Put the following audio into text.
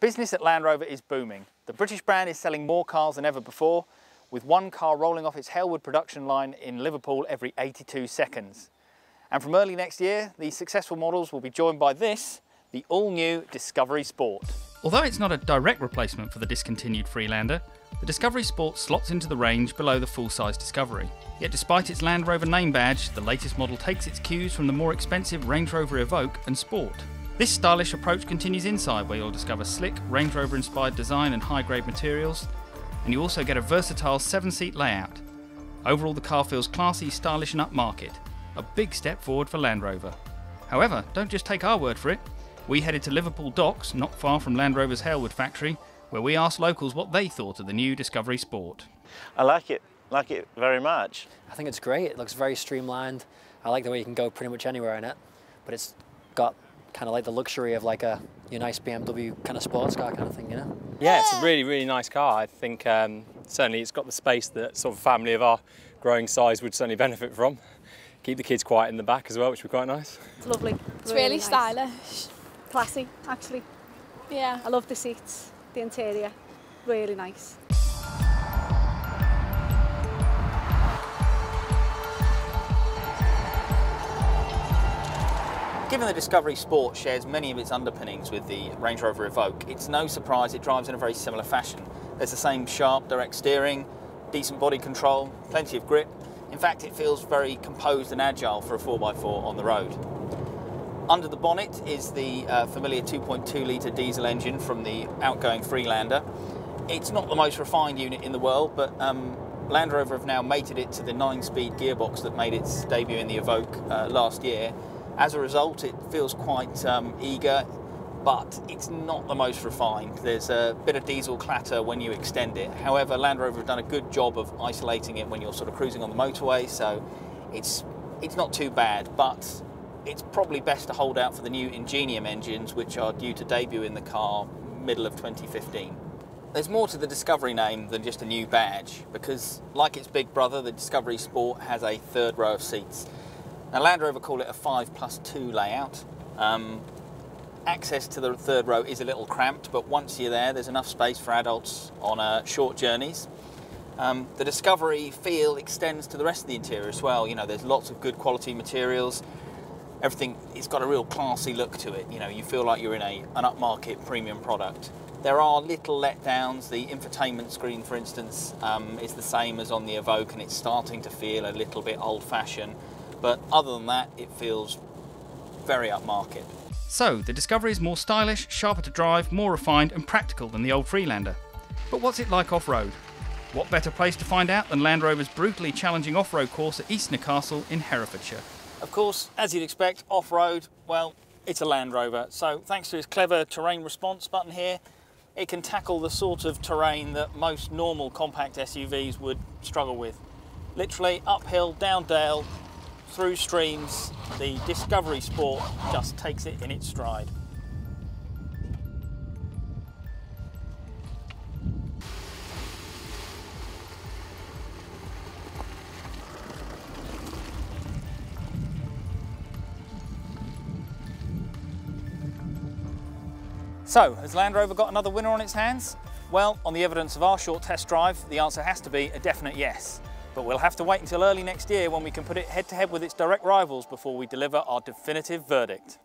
Business at Land Rover is booming. The British brand is selling more cars than ever before, with one car rolling off its Halewood production line in Liverpool every 82 seconds. And from early next year, these successful models will be joined by this, the all-new Discovery Sport. Although it's not a direct replacement for the discontinued Freelander, the Discovery Sport slots into the range below the full-size Discovery. Yet despite its Land Rover name badge, the latest model takes its cues from the more expensive Range Rover Evoque and Sport. This stylish approach continues inside, where you'll discover slick, Range Rover-inspired design and high-grade materials, and you also get a versatile 7-seat layout. Overall, the car feels classy, stylish and upmarket, a big step forward for Land Rover. However, don't just take our word for it. We headed to Liverpool Docks, not far from Land Rover's Halewood factory, where we asked locals what they thought of the new Discovery Sport. I like it very much. I think it's great. It looks very streamlined. I like the way you can go pretty much anywhere in it, but it's got kind of like the luxury of like your nice BMW kind of sports car kind of thing, you know? Yeah, it's a really, really nice car. I think certainly it's got the space that sort of a family of our growing size would certainly benefit from. Keep the kids quiet in the back as well, which would be quite nice. It's lovely. It's really nice. stylish. Classy, actually. Yeah. I love the seats, the interior, really nice. Given the Discovery Sport shares many of its underpinnings with the Range Rover Evoque, it's no surprise it drives in a very similar fashion. There's the same sharp, direct steering, decent body control, plenty of grip. In fact, it feels very composed and agile for a 4x4 on the road. Under the bonnet is the familiar 2.2 litre diesel engine from the outgoing Freelander. It's not the most refined unit in the world, but Land Rover have now mated it to the 9-speed gearbox that made its debut in the Evoque last year. As a result, it feels quite eager, but it's not the most refined. There's a bit of diesel clatter when you extend it. However, Land Rover have done a good job of isolating it when you're sort of cruising on the motorway, so it's not too bad, but it's probably best to hold out for the new Ingenium engines, which are due to debut in the car middle of 2015. There's more to the Discovery name than just a new badge, because like its big brother, the Discovery Sport has a third row of seats. Now, Land Rover call it a 5+2 layout. Access to the third row is a little cramped, but once you're there's enough space for adults on short journeys. The Discovery feel extends to the rest of the interior as well. You know, there's lots of good quality materials. Everything, it's got a real classy look to it. You know, you feel like you're in an upmarket premium product. There are little letdowns. The infotainment screen, for instance, is the same as on the Evoque, and it's starting to feel a little bit old-fashioned. But other than that, it feels very upmarket. So, the Discovery is more stylish, sharper to drive, more refined and practical than the old Freelander. But what's it like off-road? What better place to find out than Land Rover's brutally challenging off-road course at Eastnor Castle in Herefordshire? Of course, as you'd expect, off-road, well, it's a Land Rover. So thanks to its clever terrain response button here, it can tackle the sort of terrain that most normal compact SUVs would struggle with. Literally uphill, down dale, through streams, the Discovery Sport just takes it in its stride. So, has Land Rover got another winner on its hands? Well, on the evidence of our short test drive, the answer has to be a definite yes. But we'll have to wait until early next year when we can put it head-to-head with its direct rivals before we deliver our definitive verdict.